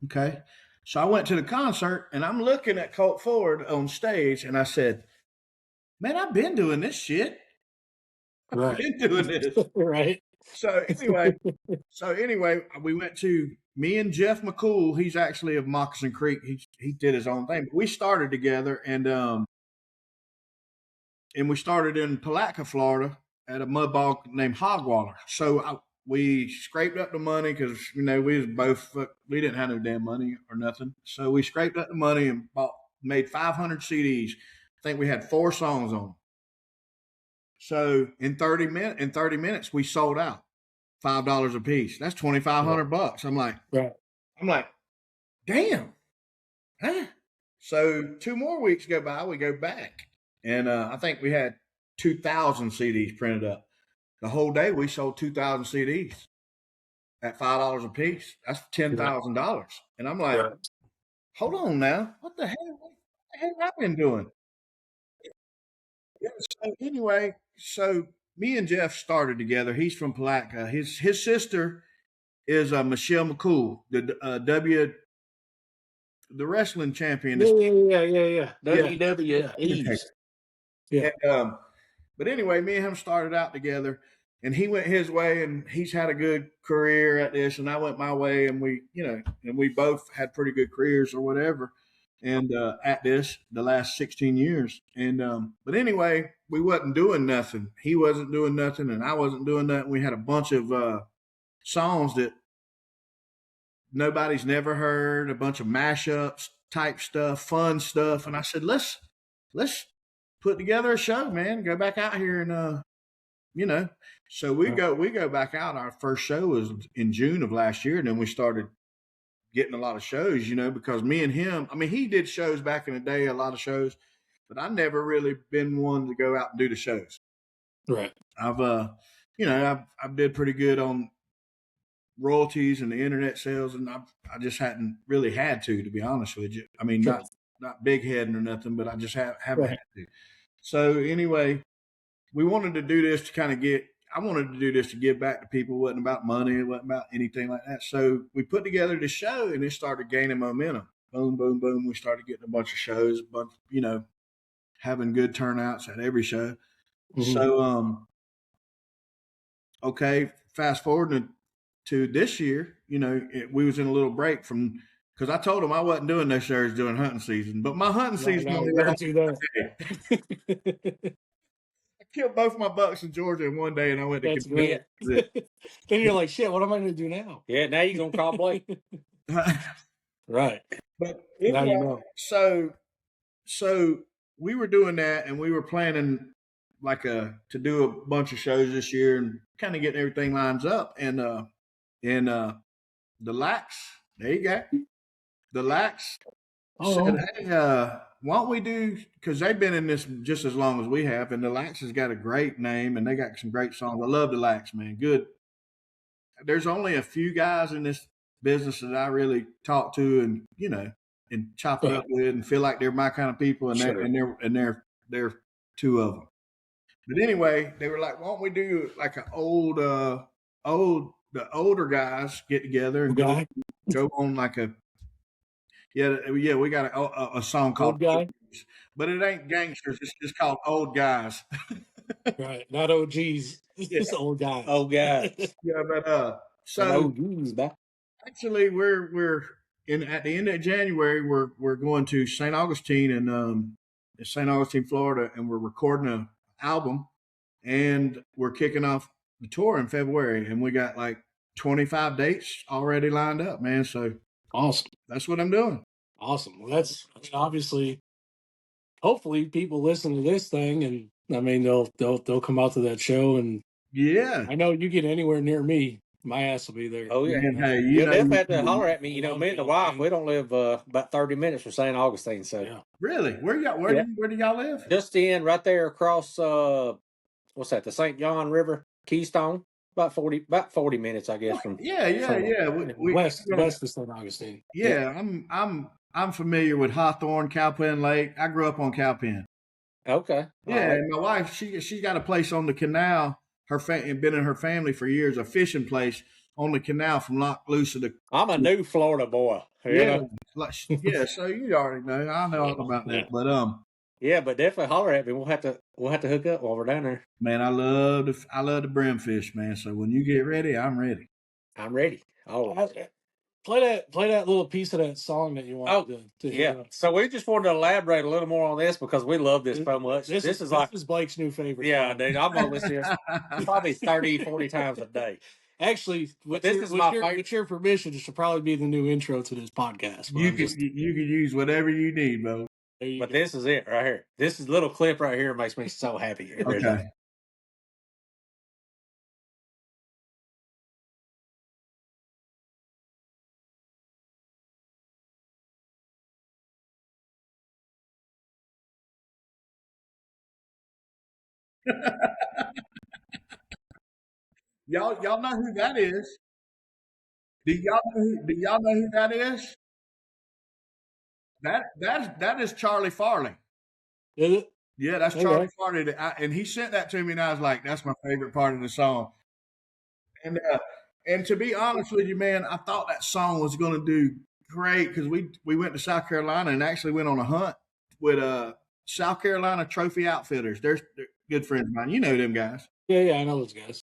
"Okay." So I went to the concert and I'm looking at Colt Ford on stage and I said, man, I've been doing this shit. right. I've been doing this. Right. So anyway, we went to me and Jeff McCool. He's actually of Moccasin Creek. He did his own thing. But we started together and we started in Palatka, Florida at a mud ball named Hogwaller. So we scraped up the money because, we didn't have no damn money or nothing. So we scraped up the money and made 500 CDs. I think we had 4 songs on them. So in 30 minutes, we sold out $5 a piece. That's $2,500. I'm like, damn. Huh? So 2 more weeks go by, we go back. And I think we had 2,000 CDs printed up. The whole day we sold 2,000 CDs at $5 a piece. That's $10,000. And I'm like, hold on now. What the hell? What the hell have I been doing? Yeah, so anyway, me and Jeff started together. He's from Palatka. His sister is Michelle McCool, the wrestling champion. Yeah. WWE. Yeah. And, but anyway, me and him started out together, and he went his way, and he's had a good career at this, and I went my way, and we both had pretty good careers or whatever, and at this the last 16 years. And but anyway, we wasn't doing nothing. He wasn't doing nothing, and I wasn't doing nothing. We had a bunch of songs that nobody's never heard, a bunch of mashups type stuff, fun stuff, and I said, let's put together a show, man. Go back out here and So we go back out. Our first show was in June of last year, and then we started getting a lot of shows, because me and him, he did shows back in the day, a lot of shows, but I never really been one to go out and do the shows. Right. I've did pretty good on royalties and the internet sales, and I just hadn't really had to be honest with you. Not big heading or nothing, but I just haven't had to. So anyway, we wanted to do this to kind of I wanted to do this to give back to people. It wasn't about money. It wasn't about anything like that. So we put together this show and it started gaining momentum. Boom, boom, boom. We started getting a bunch of shows, a bunch, having good turnouts at every show. So, okay, fast forward to this year, we was in a little break from, because I told them I wasn't doing no shows during hunting season, but my hunting season. Don't do that. I killed both my bucks in Georgia in one day, and I went to That's compete. great. Then you're like, shit, what am I going to do now? Yeah, now you're gonna call Blake. But Right. Now anyway, you know. so we were doing that, and we were planning to do a bunch of shows this year and kind of getting everything lines up. And the Lax, there you go. The Lax said, hey, why don't we do, because they've been in this just as long as we have, and the Lax has got a great name and they got some great songs. I love the Lax, man. Good. There's only a few guys in this business that I really talk to and chop it up with and feel like they're my kind of people, and they're two of them. But anyway, they were like, why don't we do like the older guys get together and go on like we got a song called Old Guy, but it ain't gangsters. It's just called Old Guys. right? Not OGs. It's old guys. Oh, guys. Yeah, but so OGs back. actually we're at the end of January we're going to St. Augustine and St. Augustine, Florida, and we're recording an album, and we're kicking off the tour in February, and we got like 25 dates already lined up, man. So Awesome. that's what I'm doing. Awesome. Well, obviously, hopefully people listen to this thing, and I mean, they'll come out to that show. And Yeah. I know you get anywhere near me, my ass will be there. Oh, yeah. Man, hey, You'll definitely have to holler at me. Me and the wife, and- we don't live about 30 minutes from St. Augustine. So Yeah. Really? Where do y'all live? just right there across, what's that, the St. John River, Keystone. About 40 minutes, I guess. From Yeah. West of St. Augustine. Yeah, I'm familiar with Hawthorne, Cowpen Lake. I grew up on Cowpen. Okay. Yeah, and my wife, she got a place on the canal. And been in her family for years, a fishing place on the canal from Loch Loosa to. I'm a new Florida boy. Yeah, so you already know. I know all about that, but Yeah, but definitely holler at me. We'll have to hook up while we're down there. man, I love the brimfish, man. So when you get ready, I'm ready. I'm ready. Oh, Play that little piece of that song that you want to hear. yeah. So we just wanted to elaborate a little more on this because we love this so much. This is Blake's new favorite. Yeah, song. dude. I'm gonna listen to this probably 30, 40 times a day. Actually, with your permission, this should probably be the new intro to this podcast. You could use whatever you need, bro. But this is it right here. This little clip right here makes me so happy. Okay. Y'all know who that is? Do y'all know who that is? That is Charlie Farley. Is it? Yeah, that's Charlie Farley. And he sent that to me, and I was like, "That's my favorite part of the song." And to be honest with you, man, I thought that song was going to do great because we went to South Carolina and actually went on a hunt with South Carolina Trophy Outfitters. They're good friends of mine. You know them guys. Yeah, I know those guys.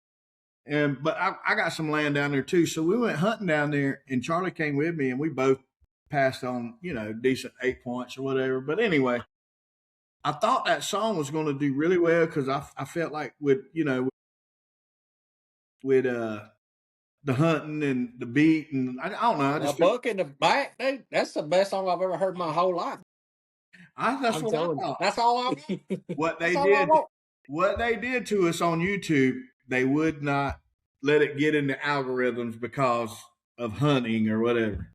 But I got some land down there too. So we went hunting down there, and Charlie came with me, and we both passed on, decent 8 points or whatever. But anyway, I thought that song was going to do really well because I felt like with the hunting and the beat, and I don't know. I just buck in the back, dude. That's the best song I've ever heard in my whole life. That's what I thought. That's all I want. What they did to us on YouTube, they would not let it get in the algorithms because of hunting or whatever.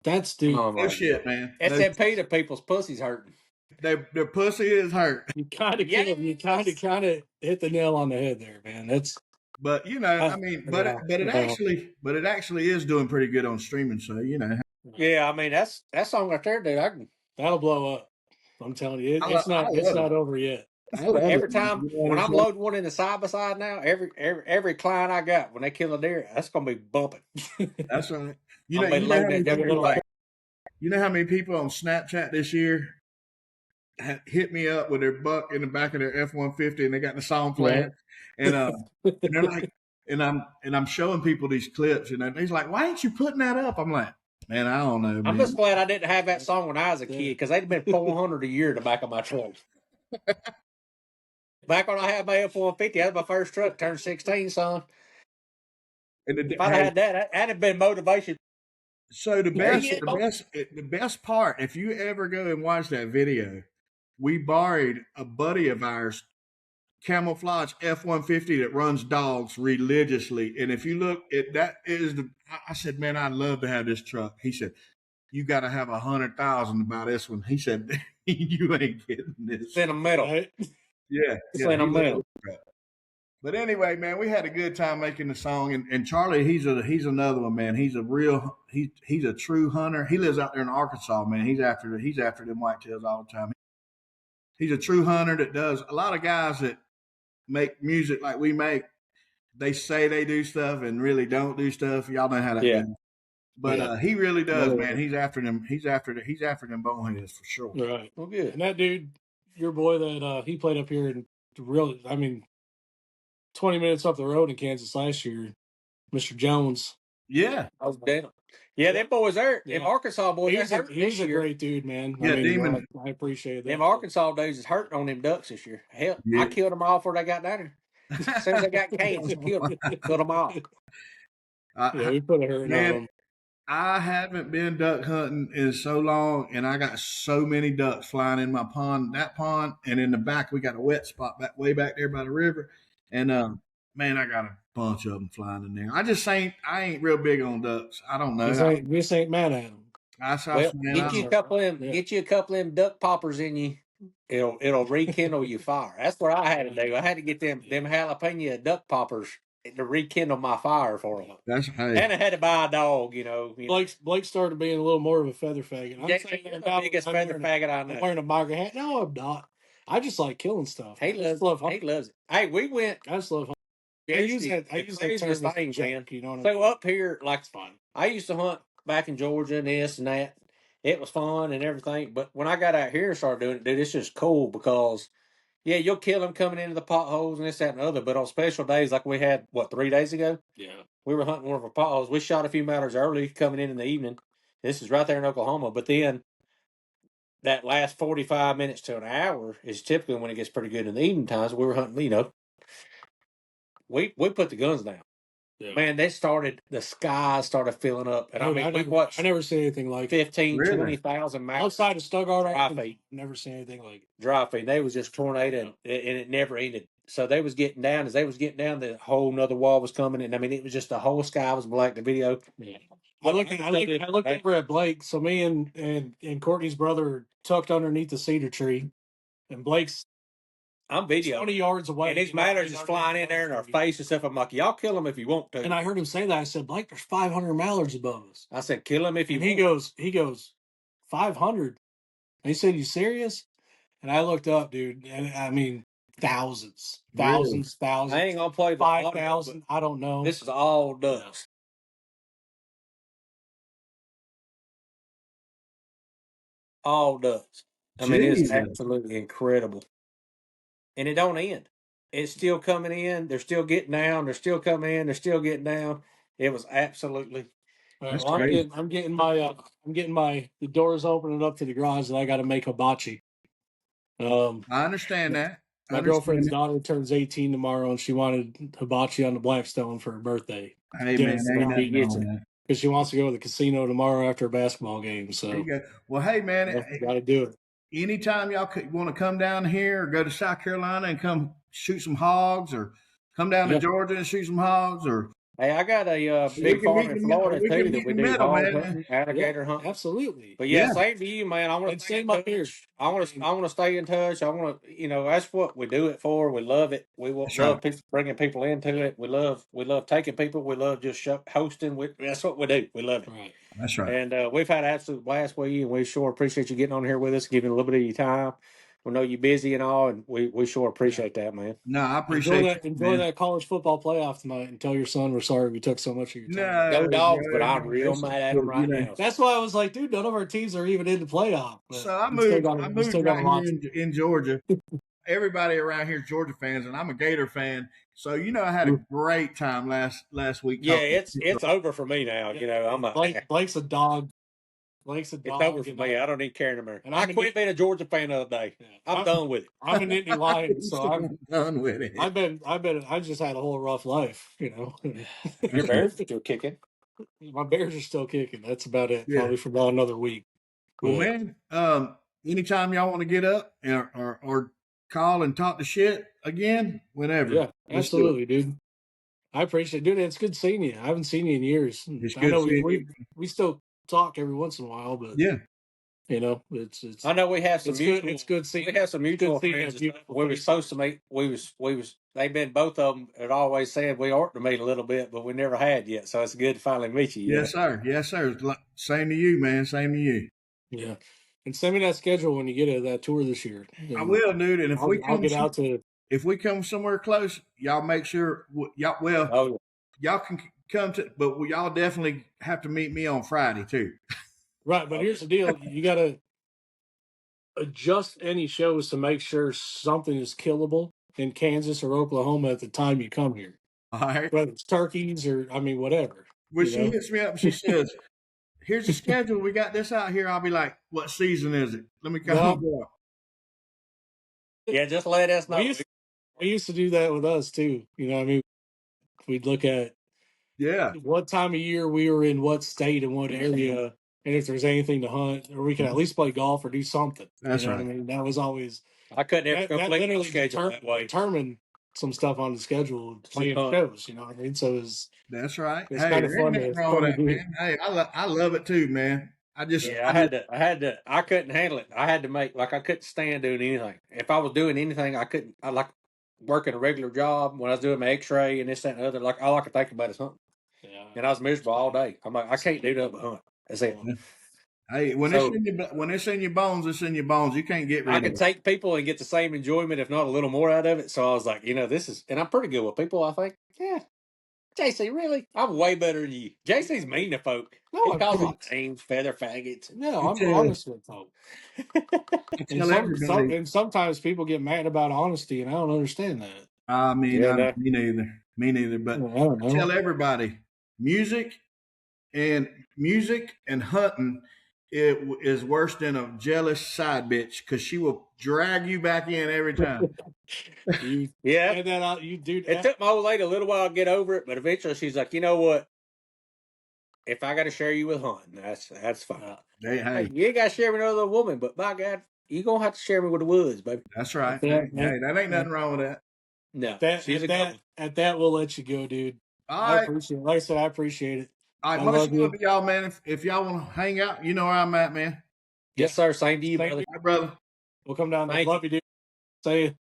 That's stupid. No shit, man. SMP to people's pussies hurting. Their pussy is hurt. You kind of hit the nail on the head there, man. But it actually is doing pretty good on streaming. So Yeah, I mean that song right there, dude. That'll blow up. I'm telling you, it's not over yet. I love Every it, man. time You know what when I'm I'm saying? loading one in the side by side now, every client I got when they kill a deer, that's gonna be bumping. That's right. I'm gonna be You know how loading many that people little. you know how many people on Snapchat this year hit me up with their buck in the back of their F-150 and they got the song playing, and they're like, and I'm showing people these clips, and he's like, "Why ain't you putting that up?" I'm like, "Man, I don't know, I'm man." just glad I didn't have that song when I was a kid because they'd have been 400 a year in the back of my truck. Back when I had my F-150, that was my first truck. Turned 16, son. And If I'd have had that'd have been motivation. so Bring it. the best part, if you ever go and watch that video, we borrowed a buddy of ours camouflage F-150 that runs dogs religiously. And if you look at that, I said, man, I'd love to have this truck. He said, you got to have 100,000 to buy this one. He said, you ain't getting this. Sentimental. Right? Yeah, Sentimental. But anyway, man, we had a good time making the song. And Charlie, he's another one, man. He's a true hunter. He lives out there in Arkansas, man. He's after them whitetails all the time. He's a true hunter that does a lot of guys that make music like we make. They say they do stuff and really don't do stuff. Y'all know how that goes. But he really does, man. He's after them. He's after them boneheads for sure. Right. Well, good. And that dude, your boy that he played up here in really, 20 minutes up the road in Kansas last year, Mr. Jones. Yeah. I was down. Yeah, them boys there. Yeah. Them Arkansas boys. He's a great dude, man. Yeah, Demon. I appreciate that. Them Arkansas dudes is hurting on them ducks this year. Hell, Yeah. I killed them all before they got down there. As soon as they got cans, killed them all. Yeah, we put a hurting on them. I haven't been duck hunting in so long, and I got so many ducks flying in my pond. That pond, and in the back, we got a wet spot way back there by the river. And man, I got a bunch of them flying in there. I ain't real big on ducks. I don't know. This ain't mad at them. Get you a couple of them duck poppers in you. It'll rekindle your fire. That's what I had to do. I had to get them jalapeno duck poppers to rekindle my fire for them. And I had to buy a dog. Blake started being a little more of a feather faggot. I'm the biggest feather faggot I know. I'm wearing a migra hat. No, I'm not. I just like killing stuff. He loves it. Hey, we went. I just love hunting. I use that term as a joke, you know what I mean? So up here, like, I used to hunt back in Georgia and this and that. It was fun and everything. But when I got out here and started doing it, dude, it's just cool because, yeah, you'll kill them coming into the potholes and this, that, and the other. But on special days like we had, 3 days ago? Yeah. We were hunting one of our potholes. We shot a few matters early coming in the evening. This is right there in Oklahoma. But then that last 45 minutes to an hour is typically when it gets pretty good in the evening times. We were hunting, we put the guns down. Yeah. Man, the skies started filling up. And I never see anything like 15, 20,000 miles. Outside of Stuttgart, dry feet. Never see anything like it. Dry feet. They was just tornado and it never ended. So they was getting down. As they was getting down, the whole nother wall was coming. And it was just the whole sky was black. The video. Yeah. I looked over at Blake. So me and Courtney's brother are tucked underneath the cedar tree. And Blake's I'm videoing 20 yards away. And these matters is flying in there in our face and stuff. I'm like, y'all kill them if you want to. And I heard him say that. I said, Blake, there's 500 mallards above us. I said, kill them if you want. He goes, 500. And he said, you serious? And I looked up, dude. And thousands. I ain't going to play 5,000. I don't know. This is all ducks. All ducks. It's absolutely incredible. And it don't end. It's still coming in. They're still getting down. They're still coming in. They're still getting down. It was absolutely. I'm getting the doors opening up to the garage, and I got to make hibachi. I understand that. My girlfriend's daughter turns 18 tomorrow, and she wanted hibachi on the Blackstone for her birthday. Hey man, because she wants to go to the casino tomorrow after a basketball game. So, well, hey man, got to do it. Anytime y'all want to come down here or go to South Carolina and come shoot some hogs, or come down to Georgia and shoot some hogs, or hey, I got a big farm in Florida too that we do hog hunting, alligator hunting. Absolutely. But same to you, man. I want to stay up here. I want to stay in touch. I want to, that's what we do it for. We love it. We love bringing people into it. We love taking people. We love just hosting. That's what we do. We love it. Right. That's right. And we've had an absolute blast with you, and we sure appreciate you getting on here with us, giving a little bit of your time. We know you're busy and all, and we sure appreciate that, man. No, I appreciate Enjoy that. you, Enjoy man. that college football playoff tonight, and tell your son we're sorry we took so much of your time. Go No, Dogs, but bro, I'm real it's- mad at them right you know, now. That's why I was like, dude, none of our teams are even in the playoff. But So I we still moved. gotta- I we moved still right gotta watch here it. in Georgia. Everybody around here is Georgia fans, and I'm a Gator fan. So I had a great time last week. Yeah, talking it's over for me now. I'm Blake's a dog. Blake's a it's dog. over for and me. I don't even care anymore. and I I'm a quit being a Georgia fan the other day. Yeah. I'm done with it. I'm an Indy Lion, so I'm done with it. I just had a whole rough life, Your Bears still kicking. My Bears are still kicking. That's about it. Yeah. Probably for about another week. Well, But, man, anytime y'all want to get up or call and talk to shit again, whenever. yeah, Let's do it. absolutely, dude. I appreciate it. Dude, it's good seeing you. I haven't seen you in years. It's I good know seeing we still talk every once in a while, but Yeah. it's I know we have some it's good. mutual. It's good seeing. We have some mutual seeing friends. a beautiful We were face. supposed to meet. We was. They've been both of them had always said we ought to meet a little bit, but we never had yet. So it's good to finally meet you. Yes, sir. Yes, sir. Same to you, man. Same to you. Yeah, and send me that schedule when you get that tour this year. I will, dude. And if I'll get out to. if we come somewhere close, y'all make sure y'all Oh, y'all can come to, but y'all definitely have to meet me on Friday too. Right, but here's the deal: you got to adjust any shows to make sure something is killable in Kansas or Oklahoma at the time you come here. All right. Whether it's turkeys or whatever. When she hits me up and she says, "Here's the schedule. We got this out here." I'll be like, "What season is it? Let me come." Well, yeah. Just let us know. We used to do that with us too. We'd look at Yeah, what time of year we were in what state and what area, and if there's anything to hunt, or we could at least play golf or do something. That's what right. I mean, that was always I couldn't ever that complete my literally schedule that way. determine some stuff on the schedule, playing Fun. shows. You know what I mean? So that's right. it's Hey, kind of there ain't fun nothing to wrong with that, do. man. Hey, I love it too, man. I couldn't handle it. I had to make I couldn't stand doing anything. If I was doing anything, I like working a regular job when I was doing my X-ray and this that and the other. Like all I could think about is hunting, and I was miserable all day. I'm like, I can't do nothing but hunt. That's it. Hey, when it's in your bones, it's in your bones. You can't get rid I of can it. take people and get the same enjoyment, if not a little more out of it. So I was like, this is, and I'm pretty good with people. I think, yeah. JC, really? I'm way better than you. JC's mean to folk. No, He calls I'm them names, feather faggots. No, I'm tell- honest with folks. Tell everybody. And sometimes people get mad about honesty, and I don't understand that. I mean, Yeah, no. me neither. Me neither. But I don't know. tell everybody, music and hunting is worse than a jealous side bitch because she will drag you back in every time. Yeah. And then you do. It took my old lady a little while to get over it, but eventually she's like, you know what? If I got to share you with hunting, that's fine. Hey, You ain't got to share me with another woman, but by God, you going to have to share me with the woods, baby. that's right. At that- Hey, that ain't nothing wrong with that. No. At that, we'll let you go, dude. All I right. appreciate it. Like I said, I appreciate it. All right, I much love you. love to y'all, man. If y'all want to hang out, you know where I'm at, man. Yes, sir. Same to you, Thank brother. All right, brother. We'll come down there. Thank Love you, dude. Say